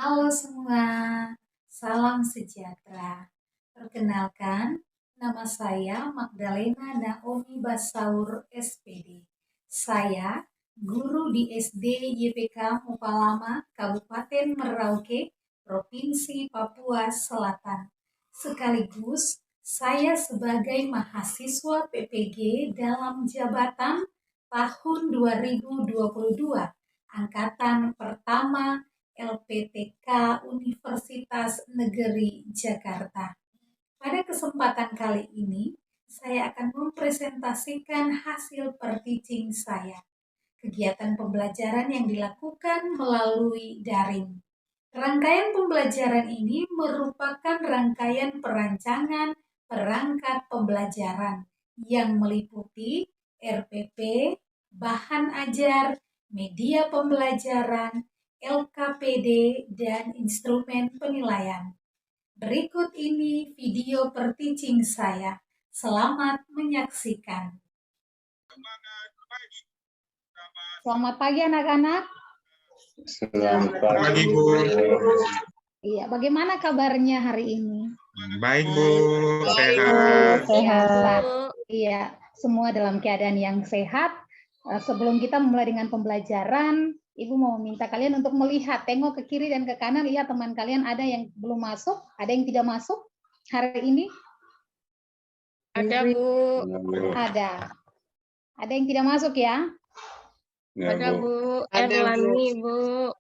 Halo semua, salam sejahtera. Perkenalkan, nama saya Magdalena Naomi Basaur, SPD. Saya guru di SD YPK Mupalama, Kabupaten Merauke, Provinsi Papua Selatan. Sekaligus, saya sebagai mahasiswa PPG dalam jabatan tahun 2022, Angkatan Pertama LPTK Universitas Negeri Jakarta. Pada kesempatan kali ini, saya akan mempresentasikan hasil per-teaching saya. Kegiatan pembelajaran yang dilakukan melalui daring. Rangkaian pembelajaran ini merupakan rangkaian perancangan perangkat pembelajaran yang meliputi RPP, bahan ajar, media pembelajaran, LKPD, dan instrumen penilaian. Berikut ini video per-teaching saya. Selamat menyaksikan. Selamat pagi anak-anak. Selamat pagi, Bu. Iya, bagaimana kabarnya hari ini? Baik, Bu. Sehat. Sehat. Iya, semua dalam keadaan yang sehat. Sebelum kita memulai dengan pembelajaran, Ibu mau meminta kalian untuk melihat, tengok ke kiri dan ke kanan, lihat teman kalian ada yang belum masuk, ada yang tidak masuk hari ini? Ada, Bu. Ada. Ada yang tidak masuk ya? Ada, Bu. Erlani, Bu.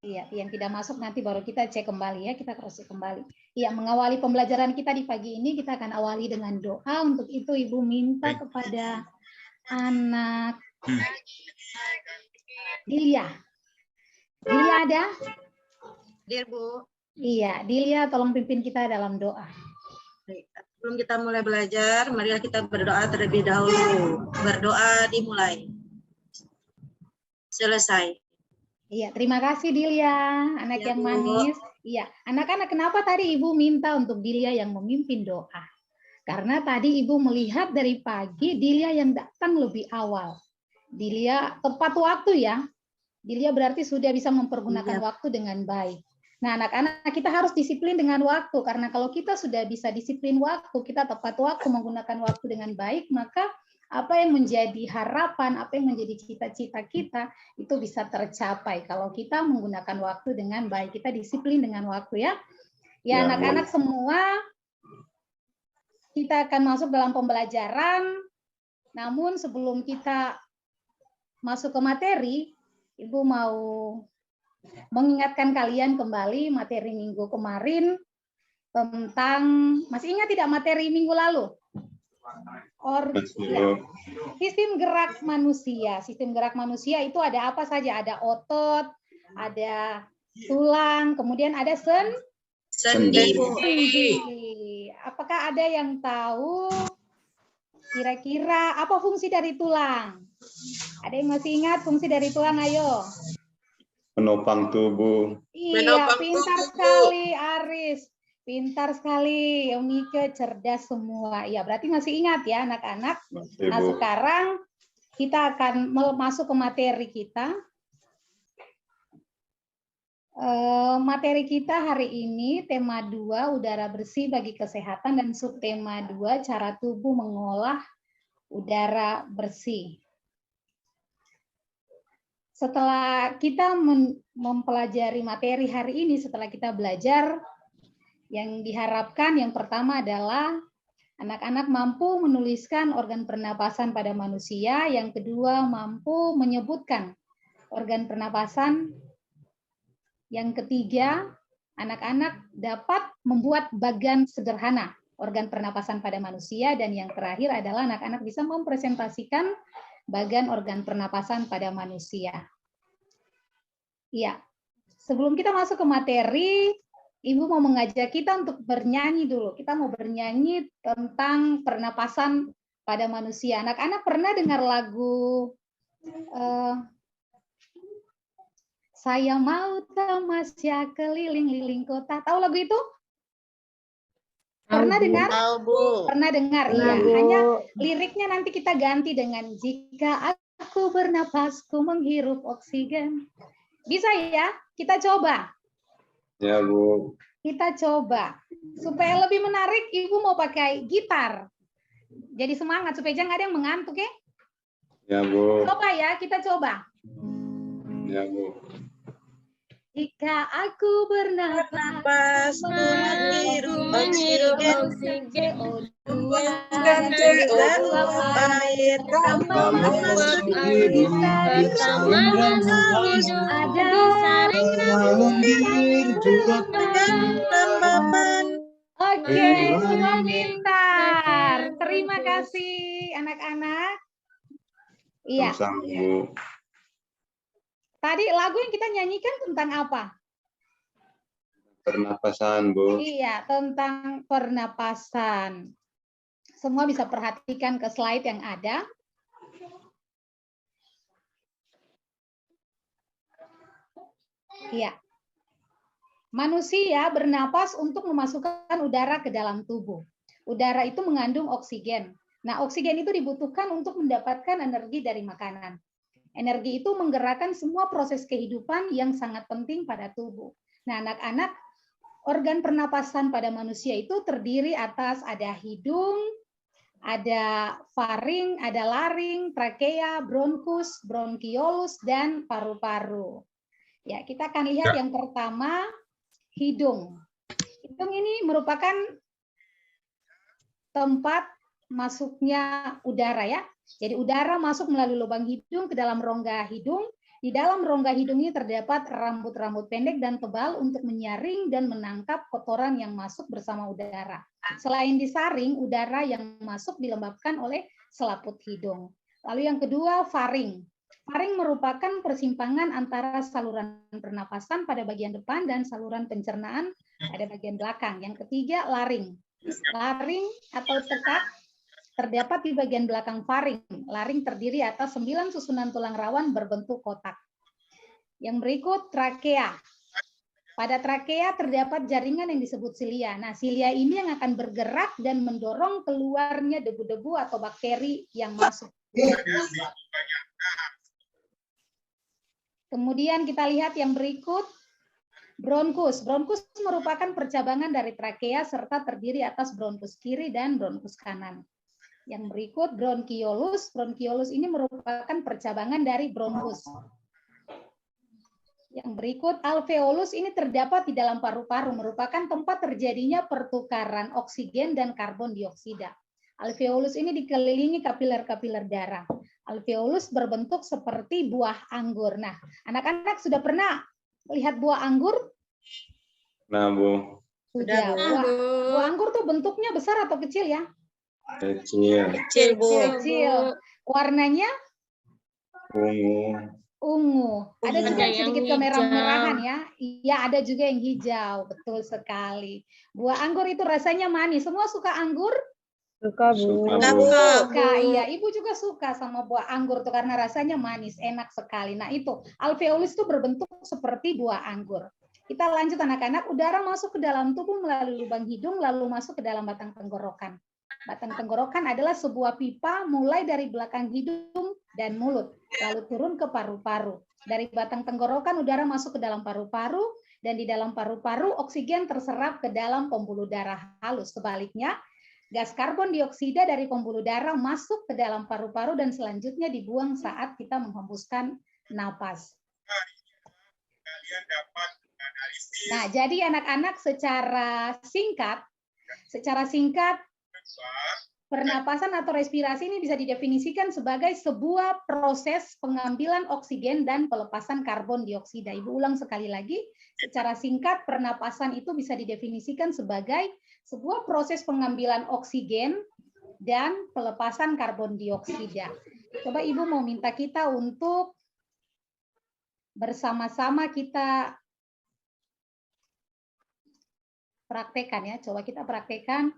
Iya, yang tidak masuk nanti baru kita cek kembali ya, kita cross check kembali. Iya, mengawali pembelajaran kita di pagi ini, kita akan awali dengan doa. Untuk itu Ibu minta kepada anak Dilia. Dilia ada? Dir, Bu. Iya, Dilia tolong pimpin kita dalam doa. Baik. Sebelum kita mulai belajar, marilah kita berdoa terlebih dahulu. Berdoa dimulai. Selesai. Iya, terima kasih Dilia, anak Ya, yang Bu. manis. Iya, anak-anak kenapa tadi Ibu minta untuk Dilia yang memimpin doa? Karena tadi Ibu melihat dari pagi Dilia yang datang lebih awal. Dilia tepat waktu ya. Dilia berarti sudah bisa mempergunakan waktu dengan baik. Nah, anak-anak kita harus disiplin dengan waktu. Karena kalau kita sudah bisa disiplin waktu, kita tepat waktu menggunakan waktu dengan baik, maka apa yang menjadi harapan, apa yang menjadi cita-cita kita, itu bisa tercapai. Kalau kita menggunakan waktu dengan baik, kita disiplin dengan waktu ya. Ya, anak-anak semua, kita akan masuk dalam pembelajaran. Namun sebelum kita masuk ke materi, Ibu mau mengingatkan kalian kembali materi minggu kemarin tentang, masih ingat tidak materi minggu lalu? Ya. Sistem gerak manusia. Sistem gerak manusia itu ada apa saja? Ada otot, ada tulang, kemudian ada sendi. Apakah ada yang tahu kira-kira apa fungsi dari tulang? Ada yang masih ingat fungsi dari tulang? Ayo. Menopang tubuh. Iya, pintar sekali Aris. Pintar sekali, Yomike cerdas semua. Ya, berarti masih ingat ya anak-anak. Nah, sekarang kita akan masuk ke materi kita. Materi kita hari ini tema 2 udara bersih bagi kesehatan dan subtema 2 cara tubuh mengolah udara bersih. Setelah kita mempelajari materi hari ini, setelah kita belajar, yang diharapkan yang pertama adalah anak-anak mampu menuliskan organ pernapasan pada manusia, yang kedua mampu menyebutkan organ pernapasan, yang ketiga anak-anak dapat membuat bagan sederhana organ pernapasan pada manusia, dan yang terakhir adalah anak-anak bisa mempresentasikan bagan organ pernapasan pada manusia. Ya, sebelum kita masuk ke materi, Ibu mau mengajak kita untuk bernyanyi dulu. Kita mau bernyanyi tentang pernapasan pada manusia. Anak-anak pernah dengar lagu Saya Mau Tamasya Keliling-liling Kota? Tahu lagu itu? Pernah dengar? Tahu, Bu. Pernah dengar, iya. Hanya liriknya nanti kita ganti dengan jika aku bernapas, ku menghirup oksigen. Bisa ya? Kita coba. Ya, Bu. Kita coba. Supaya lebih menarik, Ibu mau pakai gitar. Jadi semangat supaya jangan ada yang mengantuk ya. Ya, Bu. Coba ya, kita coba. Ya, Bu. Jika aku bernapas, Napas menghirup oksigen, oksigen, dan uap air, pertama masuk hidup, pertama masuk hidup, ada disaring dan tambahan. Oke, semua pintar. Terima kasih anak-anak. Iya, Sama, Bu. tadi lagu yang kita nyanyikan tentang apa? Pernapasan, Bu. Iya, tentang pernapasan. Semua bisa perhatikan ke slide yang ada. Iya. Manusia bernapas untuk memasukkan udara ke dalam tubuh. Udara itu mengandung oksigen. Nah, oksigen itu dibutuhkan untuk mendapatkan energi dari makanan. Energi itu menggerakkan semua proses kehidupan yang sangat penting pada tubuh. Nah, anak-anak, organ pernapasan pada manusia itu terdiri atas ada hidung, ada faring, ada laring, trakea, bronkus, bronkiolus, dan paru-paru. Ya, kita akan lihat yang pertama, hidung. Hidung ini merupakan tempat masuknya udara ya. Jadi udara masuk melalui lubang hidung ke dalam rongga hidung. Di dalam rongga hidung ini terdapat rambut-rambut pendek dan tebal untuk menyaring dan menangkap kotoran yang masuk bersama udara. Selain disaring, udara yang masuk dilembabkan oleh selaput hidung. Lalu yang kedua, faring. Faring merupakan persimpangan antara saluran pernapasan pada bagian depan dan saluran pencernaan pada bagian belakang. Yang ketiga, laring. Laring atau tekak terdapat di bagian belakang faring. Laring terdiri atas 9 susunan tulang rawan berbentuk kotak. Yang berikut, trakea. Pada trakea terdapat jaringan yang disebut silia. Nah, silia ini yang akan bergerak dan mendorong keluarnya debu-debu atau bakteri yang masuk. Kemudian kita lihat yang berikut, bronkus. Bronkus merupakan percabangan dari trakea serta terdiri atas bronkus kiri dan bronkus kanan. Yang berikut, bronkiolus. Bronkiolus ini merupakan percabangan dari bronkus. Yang berikut, alveolus ini terdapat di dalam paru-paru, merupakan tempat terjadinya pertukaran oksigen dan karbon dioksida. Alveolus ini dikelilingi kapiler-kapiler darah. Alveolus berbentuk seperti buah anggur. Nah, anak-anak sudah pernah lihat buah anggur? Nah, Bu. Sudah. Buah anggur tuh bentuknya besar atau kecil ya? Kecil. Kecil, Bu. Kecil. Warnanya? Ungu. Ungu. Ada juga Ada yang sedikit hijau. kemerah-merahan ya. Iya, ada juga yang hijau. Betul sekali. Buah anggur itu rasanya manis. Semua suka anggur? Suka, Bu. Suka. Iya, Ibu juga suka sama buah anggur tuh karena rasanya manis, enak sekali. Nah, itu alveolus itu berbentuk seperti buah anggur. Kita lanjut anak-anak, udara masuk ke dalam tubuh melalui lubang hidung lalu masuk ke dalam batang tenggorokan. Batang tenggorokan adalah sebuah pipa mulai dari belakang hidung dan mulut, lalu turun ke paru-paru. Dari batang tenggorokan udara masuk ke dalam paru-paru, dan di dalam paru-paru oksigen terserap ke dalam pembuluh darah halus. Sebaliknya, gas karbon dioksida dari pembuluh darah masuk ke dalam paru-paru dan selanjutnya dibuang saat kita menghembuskan napas. Nah, jadi anak-anak secara singkat, pernapasan atau respirasi ini bisa didefinisikan sebagai sebuah proses pengambilan oksigen dan pelepasan karbon dioksida. Ibu ulang sekali lagi, secara singkat pernapasan itu bisa didefinisikan sebagai sebuah proses pengambilan oksigen dan pelepasan karbon dioksida. Coba Ibu mau minta kita untuk bersama-sama kita praktekkan ya. Coba kita praktekkan.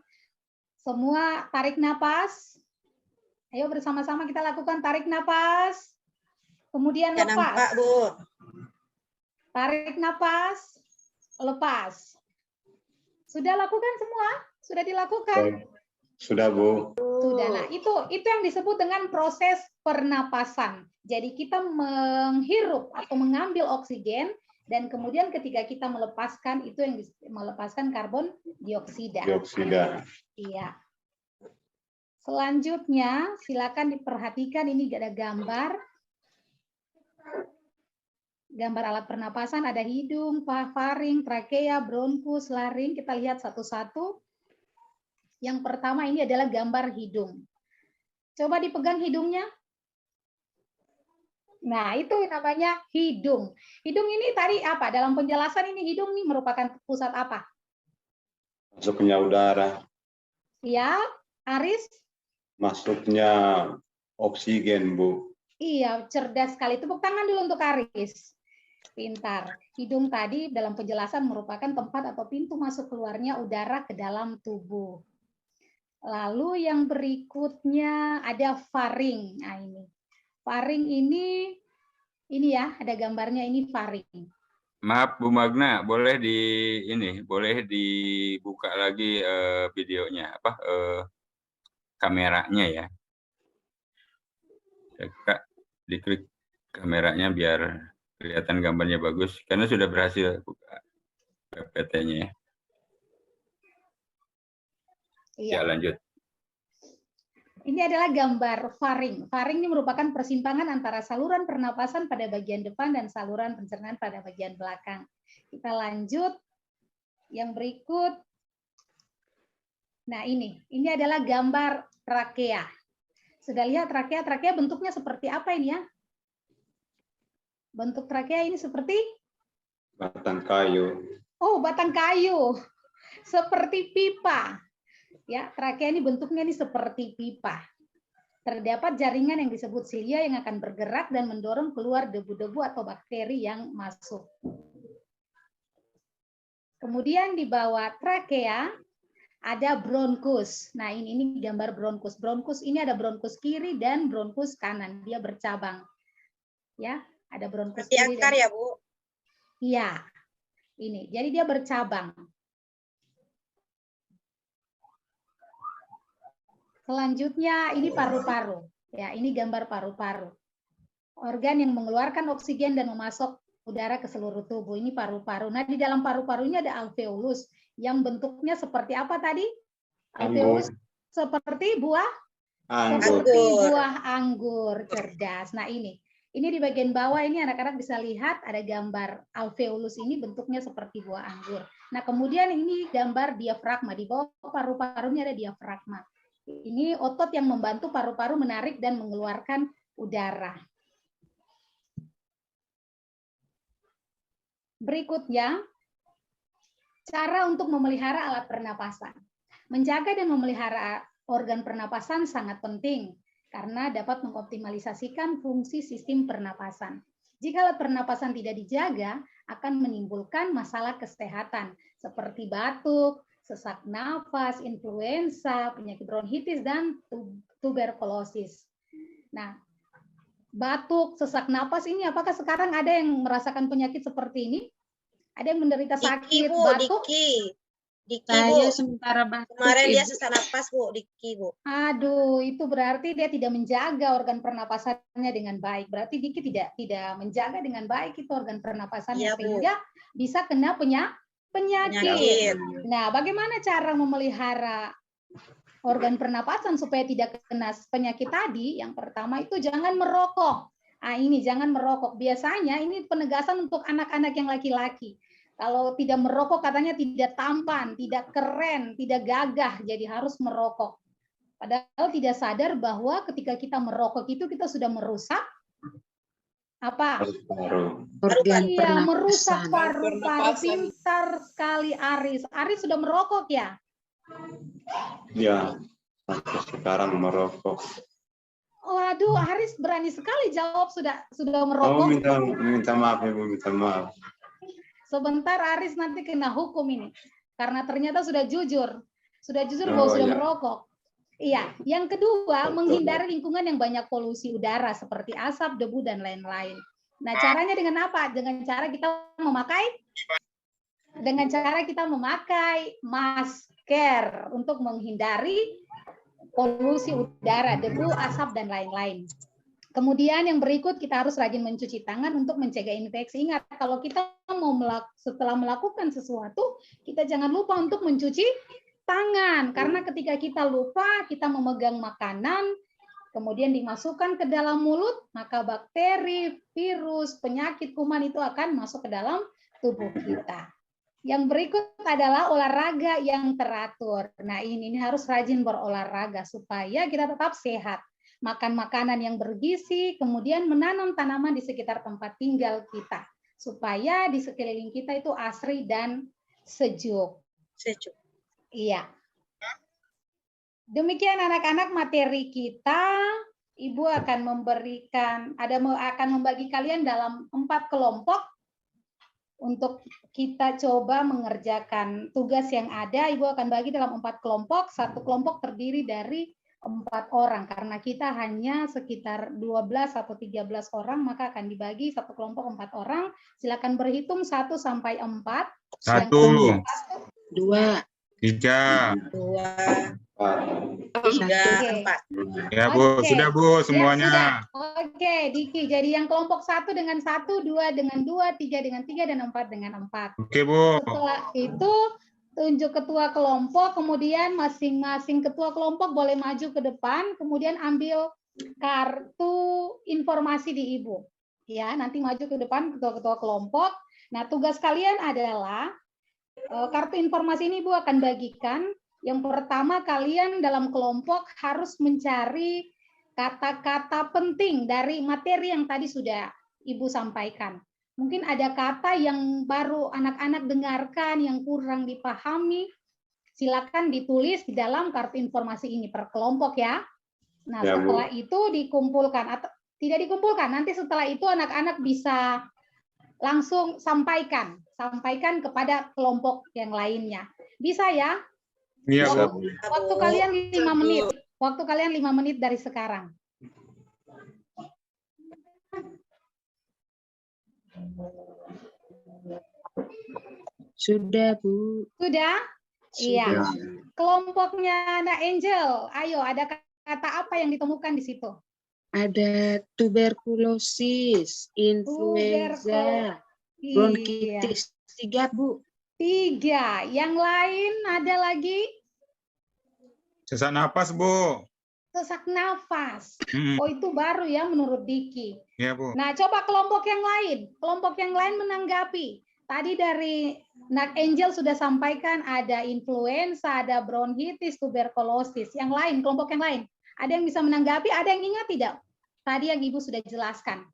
Semua tarik napas. Ayo bersama-sama kita lakukan tarik napas. Kemudian Ya, lepas. nampak, Bu. Tarik napas, lepas. Sudah lakukan semua? Sudah dilakukan? Sudah, Bu. Sudah. Nah, itu yang disebut dengan proses pernapasan. Jadi kita menghirup atau mengambil oksigen Dan kemudian ketika kita melepaskan itu yang melepaskan karbon dioksida. Dioksida. Iya. Selanjutnya silakan diperhatikan ini ada gambar. Gambar alat pernapasan ada hidung, faring, trakea, bronkus, laring. Kita lihat satu-satu. Yang pertama ini adalah gambar hidung. Coba dipegang hidungnya. Nah, itu namanya hidung. Hidung ini tadi apa? Dalam penjelasan ini hidung ini merupakan pusat apa? Masuknya udara. Ya, Aris? Masuknya oksigen, Bu. Iya, cerdas sekali. Tepuk tangan dulu untuk Aris. Pintar. Hidung tadi dalam penjelasan merupakan tempat atau pintu masuk keluarnya udara ke dalam tubuh. Lalu yang berikutnya ada faring. Nah, ini. Faring ini ya, ada gambarnya ini faring. Maaf Bu Magna, boleh boleh dibuka lagi videonya kameranya ya. Kak, diklik kameranya biar kelihatan gambarnya bagus karena sudah berhasil buka PPT-nya ya. Iya. Ya, lanjut. Ini adalah gambar faring. Faring ini merupakan persimpangan antara saluran pernapasan pada bagian depan dan saluran pencernaan pada bagian belakang. Kita lanjut. Yang berikut. Nah, ini adalah gambar trakea. Sudah lihat trakea? Trakea bentuknya seperti apa ini ya? Bentuk trakea ini seperti? Batang kayu. Oh, batang kayu. Seperti pipa. Ya, trakea ini bentuknya ini seperti pipa. Terdapat jaringan yang disebut silia yang akan bergerak dan mendorong keluar debu-debu atau bakteri yang masuk. Kemudian di bawah trakea ada bronkus. Nah, ini gambar bronkus. Bronkus ini ada bronkus kiri dan bronkus kanan. Dia bercabang. Ya, ada bronkus kiri. Akar ya, Bu? Iya. Ini. Jadi dia bercabang. Selanjutnya ini paru-paru. Ya, ini gambar paru-paru. Organ yang mengeluarkan oksigen dan memasok udara ke seluruh tubuh. Ini paru-paru. Nah, di dalam paru-parunya ada alveolus yang bentuknya seperti apa tadi? Alveolus seperti buah Anggur. seperti buah anggur. Cerdas. Nah, ini di bagian bawah ini anak-anak bisa lihat ada gambar alveolus ini bentuknya seperti buah anggur. Nah, kemudian ini gambar diafragma. Di bawah paru-parunya ada diafragma. Ini otot yang membantu paru-paru menarik dan mengeluarkan udara. Berikutnya, cara untuk memelihara alat pernapasan. Menjaga dan memelihara organ pernapasan sangat penting karena dapat mengoptimalisasikan fungsi sistem pernapasan. Jika alat pernapasan tidak dijaga, akan menimbulkan masalah kesehatan seperti batuk, sesak nafas, influenza, penyakit bronkitis, dan tuberkulosis. Nah, batuk, sesak nafas ini apakah sekarang ada yang merasakan penyakit seperti ini? Ada yang menderita sakit batuk? Diki, Saya Bu. sementara batuk. Kemarin dia Ibu. sesak napas, Bu. Diki, Bu. Aduh, itu berarti dia tidak menjaga organ pernapasannya dengan baik. Berarti Diki tidak menjaga dengan baik itu organ pernapasannya, Iya, Bu. sehingga bisa kena penyakit. Nah, bagaimana cara memelihara organ pernapasan supaya tidak kena penyakit tadi? Yang pertama itu jangan merokok. Ah, ini jangan merokok. Biasanya ini penegasan untuk anak-anak yang laki-laki. Kalau tidak merokok katanya tidak tampan, tidak keren, tidak gagah, jadi harus merokok. Padahal tidak sadar bahwa ketika kita merokok itu kita sudah merusak apa? Organ Iya, merusak pernapasan. paru-paru. Pintar sekali Aris. Aris sudah merokok ya? Ya, sampai sekarang merokok. Waduh, Aris berani sekali jawab sudah Oh, merokok. minta maaf, Ibu, minta maaf. Sebentar Aris nanti kena hukum ini. Karena ternyata sudah jujur. Sudah jujur Oh, bahwa sudah iya. merokok. Iya, yang kedua Betul. menghindari lingkungan yang banyak polusi udara seperti asap, debu dan lain-lain. Nah, caranya dengan apa? Dengan cara kita memakai masker untuk menghindari polusi udara, debu, asap dan lain-lain. Kemudian yang berikut kita harus rajin mencuci tangan untuk mencegah infeksi. Ingat, kalau kita mau setelah melakukan sesuatu, kita jangan lupa untuk mencuci tangan. Karena ketika kita lupa, kita memegang makanan, kemudian dimasukkan ke dalam mulut, maka bakteri, virus, penyakit, kuman itu akan masuk ke dalam tubuh kita. Yang berikut adalah olahraga yang teratur. Nah, ini harus rajin berolahraga supaya kita tetap sehat. Makan makanan yang bergizi, kemudian menanam tanaman di sekitar tempat tinggal kita, supaya di sekeliling kita itu asri dan sejuk. Sejuk. Iya. Demikian anak-anak materi kita. Ibu akan akan membagi kalian dalam 4 kelompok untuk kita coba mengerjakan tugas yang ada. Ibu akan bagi dalam 4 kelompok. 1 kelompok terdiri dari 4 orang, karena kita hanya sekitar 12 atau 13 orang, maka akan dibagi 1 kelompok 4 orang. Silakan berhitung 1 sampai 4. 1, 2, 3. 2, 3, Oke. 4. Ya Bu, Oke. sudah Bu semuanya. Ya, sudah. Oke, Diki. Jadi yang kelompok 1 dengan 1, 2 dengan 2, 3 dengan 3, dan 4 dengan 4. Oke Bu. Setelah itu tunjuk ketua kelompok, kemudian masing-masing ketua kelompok boleh maju ke depan, kemudian ambil kartu informasi di Ibu. Ya, nanti maju ke depan ketua-ketua kelompok. Nah, tugas kalian adalah kartu informasi ini Ibu akan bagikan. Yang pertama, kalian dalam kelompok harus mencari kata-kata penting dari materi yang tadi sudah Ibu sampaikan. Mungkin ada kata yang baru anak-anak dengarkan, yang kurang dipahami. Silakan ditulis di dalam kartu informasi ini per kelompok ya. Nah, Ya, Bu. setelah itu dikumpulkan atau tidak dikumpulkan. Nanti setelah itu anak-anak bisa langsung sampaikan kepada kelompok yang lainnya. Bisa ya? Iya Bisa, Bu. Bu. Waktu kalian 5 menit. Waktu kalian 5 menit dari sekarang. sudah Bu. Sudah? Iya. Ya. Kelompoknya Nak Angel, ayo ada kata apa yang ditemukan di situ? Ada tuberkulosis, influenza, Iya. bronkitis. 3 Bu. 3. Yang lain ada lagi? Sesak napas Bu. Sesak nafas. Hmm, Oh, itu baru ya menurut Diki. ya Bu. Nah, coba kelompok yang lain. Kelompok yang lain menanggapi. Tadi dari Nak Angel sudah sampaikan ada influenza, ada bronkitis, tuberkulosis. Yang lain, kelompok yang lain. Ada yang bisa menanggapi, ada yang ingat tidak? Tadi yang Ibu sudah jelaskan.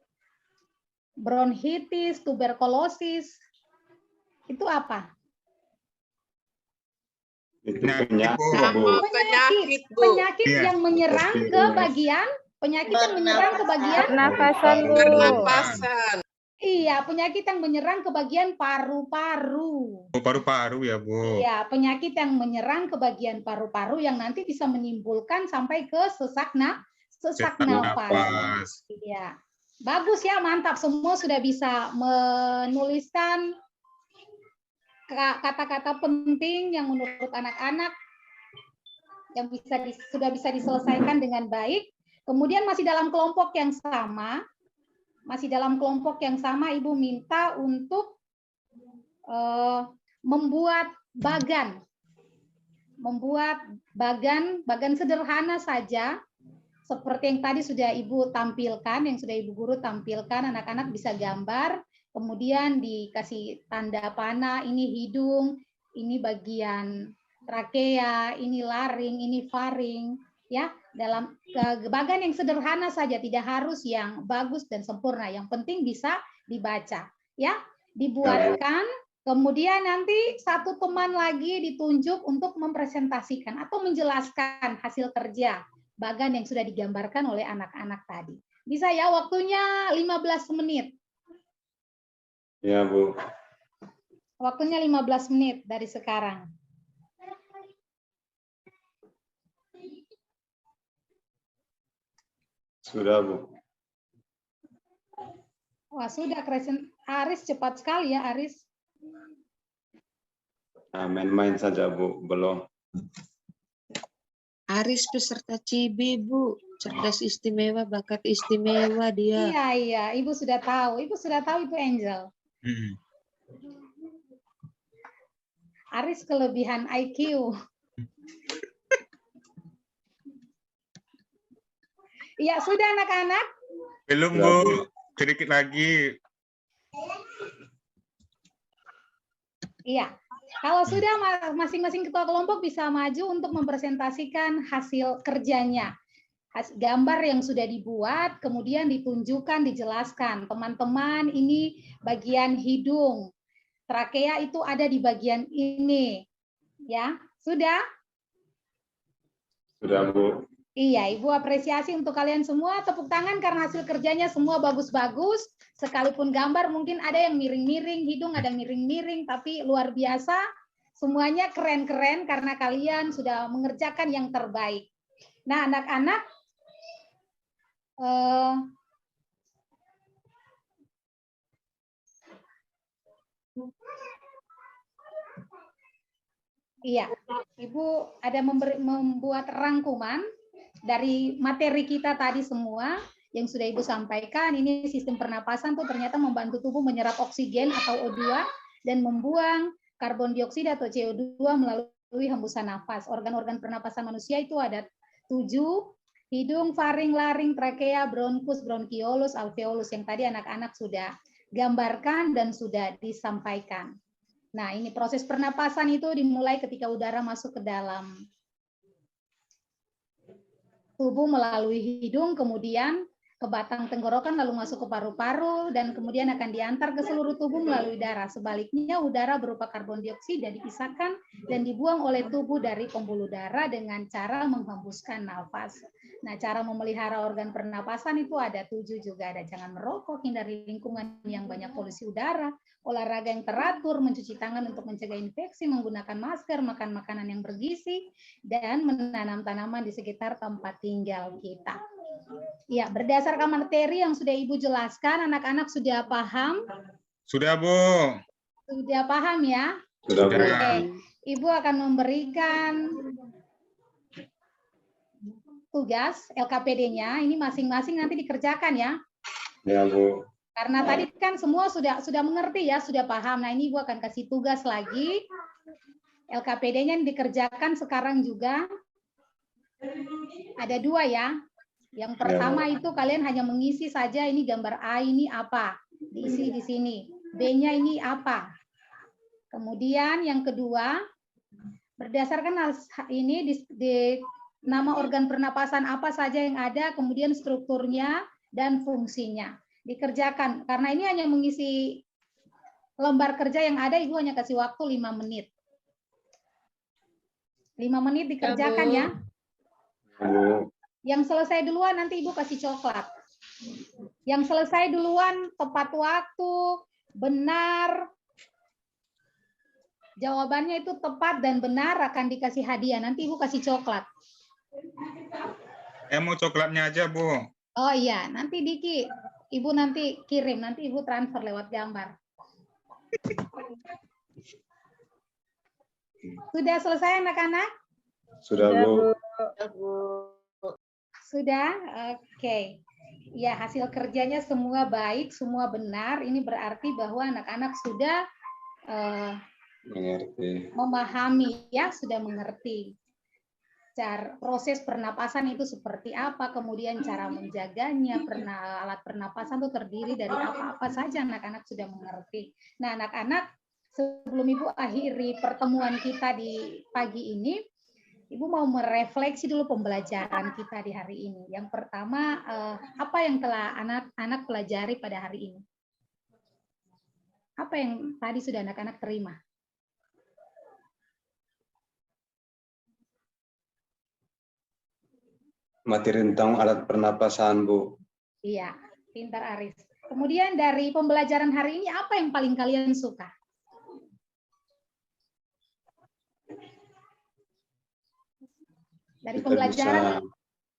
Bronkitis, tuberkulosis. Itu apa? Itu Penyakit, penyakit, Bu. Bu. Penyakit. Bu. Penyakit Iya. yang menyerang ke bagian Pernapasan, Bu. Pernapasan. Iya, penyakit yang menyerang ke bagian paru-paru. Oh, paru-paru ya Bu. Iya, penyakit yang menyerang ke bagian paru-paru yang nanti bisa menimbulkan sampai ke sesak Sesak nafas. napas. Iya. Bagus ya, mantap. Semua sudah bisa menuliskan kata-kata penting yang menurut anak-anak yang sudah bisa diselesaikan dengan baik. Kemudian masih dalam kelompok yang sama, Ibu minta untuk membuat bagan sederhana saja, seperti yang tadi sudah Ibu tampilkan, yang sudah Ibu Guru tampilkan, anak-anak bisa gambar, kemudian dikasih tanda panah, ini hidung, ini bagian trakea, ini laring, ini faring, ya, dalam bagan yang sederhana saja, tidak harus yang bagus dan sempurna, yang penting bisa dibaca, ya, dibuatkan. Kemudian nanti satu teman lagi ditunjuk untuk mempresentasikan atau menjelaskan hasil kerja bagan yang sudah digambarkan oleh anak-anak tadi. Bisa ya, waktunya 15 menit. Ya, Bu. Waktunya 15 menit dari sekarang. Sudah, Bu. Wah, sudah, Aris cepat sekali ya, Aris. Nah, main-main saja, Bu. Belum. Aris peserta CIB Bu. cerdas istimewa, bakat istimewa dia. Iya, iya, Ibu sudah tahu. Ibu sudah tahu itu Angel. Aris kelebihan IQ. Iya, sudah anak-anak? Belum, Bu. Sedikit lagi. Iya. Kalau sudah, masing-masing ketua kelompok bisa maju untuk mempresentasikan hasil kerjanya. Gambar yang sudah dibuat, kemudian ditunjukkan, dijelaskan. Teman-teman, ini bagian hidung. Trakea itu ada di bagian ini. Ya, sudah? Sudah, Bu. Iya, Ibu apresiasi untuk kalian semua. Tepuk tangan karena hasil kerjanya semua bagus-bagus. Sekalipun gambar mungkin ada yang miring-miring, hidung ada miring-miring, tapi luar biasa. Semuanya keren-keren karena kalian sudah mengerjakan yang terbaik. Nah, anak-anak, iya, Ibu ada membuat rangkuman dari materi kita tadi semua yang sudah Ibu sampaikan. Ini sistem pernapasan tuh ternyata membantu tubuh menyerap oksigen atau O2 dan membuang karbon dioksida atau CO2 melalui hembusan nafas. Organ-organ pernapasan manusia itu ada 7, hidung, faring, laring, trakea, bronkus, bronkiolus, alveolus yang tadi anak-anak sudah gambarkan dan sudah disampaikan. Nah, ini proses pernapasan itu dimulai ketika udara masuk ke dalam tubuh melalui hidung, kemudian ke batang tenggorokan, lalu masuk ke paru-paru, dan kemudian akan diantar ke seluruh tubuh melalui darah. Sebaliknya, udara berupa karbon dioksida dipisahkan dan dibuang oleh tubuh dari pembuluh darah dengan cara menghembuskan nafas. Nah, cara memelihara organ pernapasan itu ada 7 juga. Ada jangan merokok, hindari lingkungan yang banyak polusi udara, olahraga yang teratur, mencuci tangan untuk mencegah infeksi, menggunakan masker, makan makanan yang bergizi, dan menanam tanaman di sekitar tempat tinggal kita. Ya, berdasarkan materi yang sudah Ibu jelaskan, anak-anak sudah paham? Sudah, Bu. Sudah paham ya? Sudah, Bu. Oke. Ibu akan memberikan tugas LKPD-nya. Ini masing-masing nanti dikerjakan ya. Ya, Bu. Karena tadi kan semua sudah mengerti ya, sudah paham. Nah, ini Ibu akan kasih tugas lagi. LKPD-nya dikerjakan sekarang juga. Ada 2 ya. Yang pertama itu kalian hanya mengisi saja ini gambar A ini apa, diisi di sini. B-nya ini apa. Kemudian yang kedua, berdasarkan ini di nama organ pernapasan apa saja yang ada, kemudian strukturnya dan fungsinya. Dikerjakan, karena ini hanya mengisi lembar kerja yang ada, Ibu hanya kasih waktu 5 menit. 5 menit dikerjakan ya. Bu. Yang selesai duluan nanti Ibu kasih coklat. Yang selesai duluan tepat waktu, benar. Jawabannya itu tepat dan benar akan dikasih hadiah. Nanti Ibu kasih coklat. Mau coklatnya aja, Bu. Oh iya, nanti Diki. Ibu nanti kirim, nanti Ibu transfer lewat gambar. Sudah selesai anak-anak? Sudah, Bu. Sudah? Oke. Ya, hasil kerjanya semua baik, semua benar. Ini berarti bahwa anak-anak sudah Mengerti. memahami, ya, sudah mengerti. Proses pernapasan itu seperti apa, kemudian cara menjaganya, alat pernapasan itu terdiri dari apa-apa saja, anak-anak sudah mengerti. Nah, anak-anak, sebelum Ibu akhiri pertemuan kita di pagi ini, Ibu mau merefleksi dulu pembelajaran kita di hari ini. Yang pertama, apa yang telah anak-anak pelajari pada hari ini? Apa yang tadi sudah anak-anak terima? Materi tentang alat pernapasan, Bu. Iya, pintar Aris. Kemudian dari pembelajaran hari ini, apa yang paling kalian suka? Dari pembelajaran,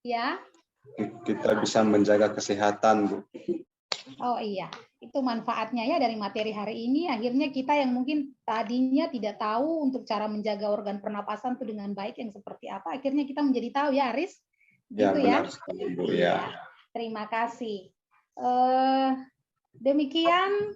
ya. Kita bisa menjaga kesehatan, Bu. Oh iya, itu manfaatnya ya dari materi hari ini. Akhirnya kita yang mungkin tadinya tidak tahu untuk cara menjaga organ pernapasan itu dengan baik yang seperti apa, akhirnya kita menjadi tahu ya, Aris. Ya, Gitu ya. benar sekali, Bu. Ya. Terima kasih. Demikian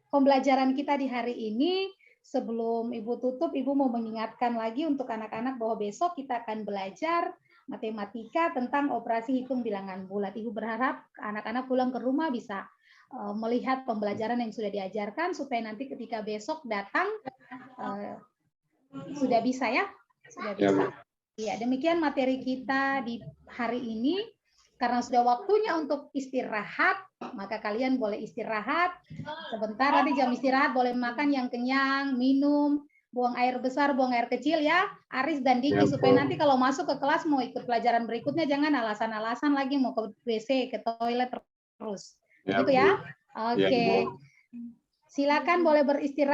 pembelajaran kita di hari ini. Sebelum Ibu tutup, Ibu mau mengingatkan lagi untuk anak-anak bahwa besok kita akan belajar matematika tentang operasi hitung bilangan bulat. Ibu berharap anak-anak pulang ke rumah bisa melihat pembelajaran yang sudah diajarkan supaya nanti ketika besok datang sudah bisa ya, sudah Ya, bisa. Bu. Ya, demikian materi kita di hari ini. Karena sudah waktunya untuk istirahat, maka kalian boleh istirahat. Sebentar, nanti jam istirahat boleh makan yang kenyang, minum, buang air besar, buang air kecil ya, Aris dan Diki, Ya, supaya Bu. nanti kalau masuk ke kelas mau ikut pelajaran berikutnya jangan alasan-alasan lagi mau ke WC, ke toilet terus. Ya, Begitu ya? Bu. Ya, Oke. Bu. Silakan boleh beristirahat.